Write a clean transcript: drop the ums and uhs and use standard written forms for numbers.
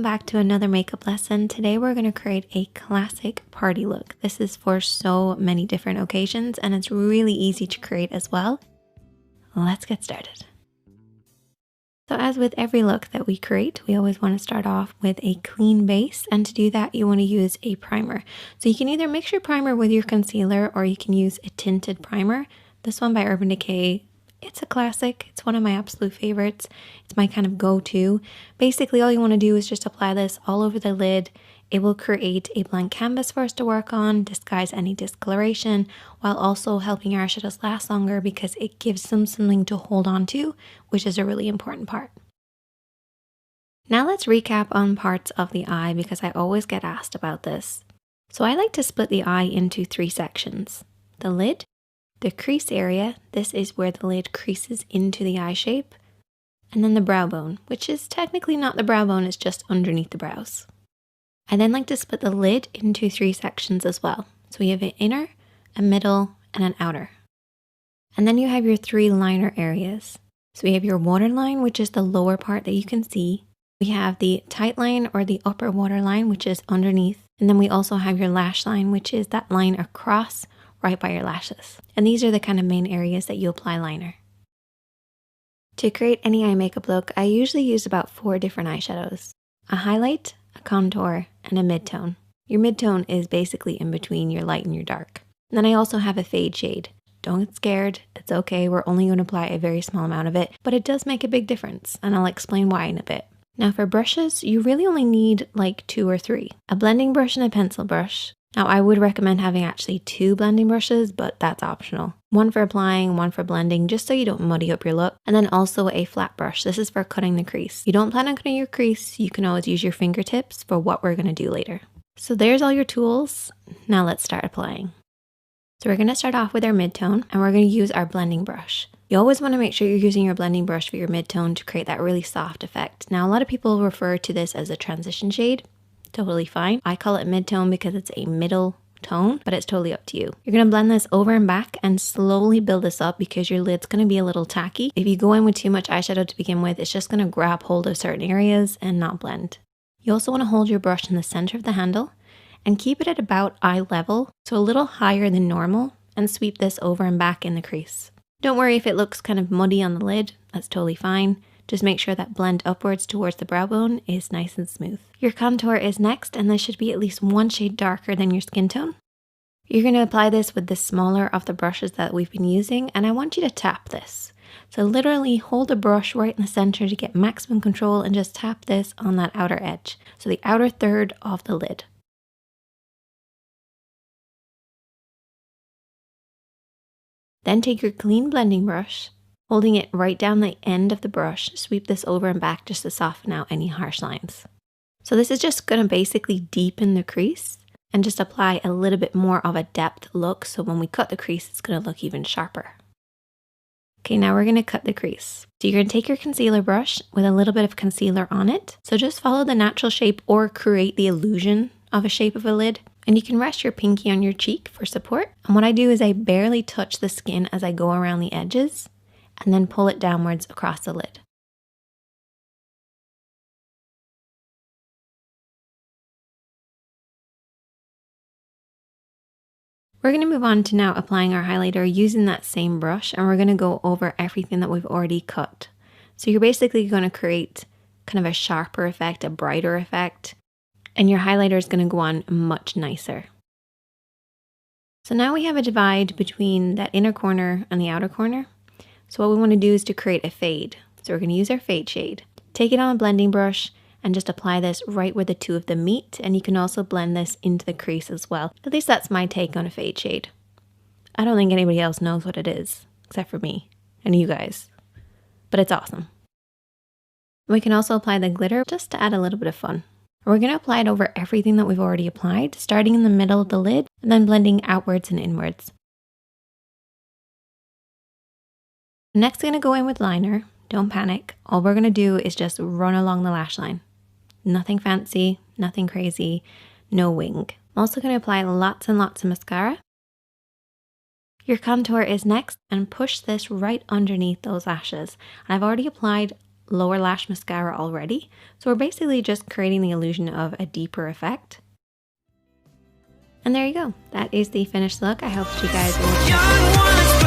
welcome back to another makeup lesson. Today we're going to create a classic party look. This is for so many different occasions and it's really easy to create as well. Let's get started. So as with every look that we create, we always want to start off with a clean base, and to do that you want to use a primer. So you can either mix your primer with your concealer or you can use a tinted primer. This one by Urban Decay, it's a classic. It's one of my absolute favorites. It's my kind of go-to. Basically, all you want to do is just apply this all over the lid. It will create a blank canvas for us to work on, disguise any discoloration, while also helping our eyeshadows last longer because it gives them something to hold on to, which is a really important part. Now let's recap on parts of the eye because I always get asked about this. So I like to split the eye into 3 sections. The lid, the crease area, this is where the lid creases into the eye shape, and then the brow bone, which is technically not the brow bone, it's just underneath the brows. I then like to split the lid into 3 sections as well. So we have an inner, a middle, and an outer. And then you have your 3 liner areas. So we have your waterline, which is the lower part that you can see. We have the tight line or the upper waterline, which is underneath. And then we also have your lash line, which is that line across right by your lashes. And these are the kind of main areas that you apply liner. To create any eye makeup look, I usually use about 4 different eyeshadows. A highlight, a contour, and a midtone. Your midtone is basically in between your light and your dark. And then I also have a fade shade. Don't get scared, it's okay, we're only going to apply a very small amount of it, but it does make a big difference, and I'll explain why in a bit. Now for brushes, you really only need like 2 or 3. A blending brush and a pencil brush. Now I would recommend having actually 2 blending brushes, but that's optional. One for applying, one for blending, just so you don't muddy up your look. And then also a flat brush. This is for cutting the crease. You don't plan on cutting your crease, you can always use your fingertips for what we're going to do later. So there's all your tools. Now let's start applying. So we're going to start off with our midtone and we're going to use our blending brush. You always want to make sure you're using your blending brush for your midtone to create that really soft effect. Now a lot of people refer to this as a transition shade. Totally fine. I call it midtone because it's a middle tone, but it's totally up to you. You're going to blend this over and back and slowly build this up because your lid's going to be a little tacky. If you go in with too much eyeshadow to begin with, it's just going to grab hold of certain areas and not blend. You also want to hold your brush in the center of the handle and keep it at about eye level, so a little higher than normal, and sweep this over and back in the crease. Don't worry if it looks kind of muddy on the lid, that's totally fine. Just make sure that blend upwards towards the brow bone is nice and smooth. Your contour is next, and this should be at least 1 shade darker than your skin tone. You're going to apply this with the smaller of the brushes that we've been using, and I want you to tap this. So literally hold the brush right in the center to get maximum control and just tap this on that outer edge. So the outer third of the lid. Then take your clean blending brush, holding it right down the end of the brush, sweep this over and back just to soften out any harsh lines. So this is just going to basically deepen the crease and just apply a little bit more of a depth look, so when we cut the crease it's going to look even sharper. Okay, now we're going to cut the crease. So you're going to take your concealer brush with a little bit of concealer on it. So just follow the natural shape or create the illusion of a shape of a lid. And you can rest your pinky on your cheek for support. And what I do is I barely touch the skin as I go around the edges and then pull it downwards across the lid. We're going to move on to now applying our highlighter using that same brush, and we're going to go over everything that we've already cut. So you're basically going to create kind of a sharper effect, a brighter effect, and your highlighter is going to go on much nicer. So now we have a divide between that inner corner and the outer corner. So what we want to do is to create a fade. So we're going to use our fade shade. Take it on a blending brush and just apply this right where the 2 of them meet, and you can also blend this into the crease as well. At least that's my take on a fade shade. I don't think anybody else knows what it is, except for me and you guys, but it's awesome. We can also apply the glitter just to add a little bit of fun. We're going to apply it over everything that we've already applied, starting in the middle of the lid and then blending outwards and inwards. Next, I'm going to go in with liner. Don't panic. All we're going to do is just run along the lash line. Nothing fancy, nothing crazy, no wing. I'm also going to apply lots and lots of mascara. Your contour is next, and push this right underneath those lashes. And I've already applied lower lash mascara already. So we're basically just creating the illusion of a deeper effect. And there you go. That is the finished look. I hope that you guys will check it out.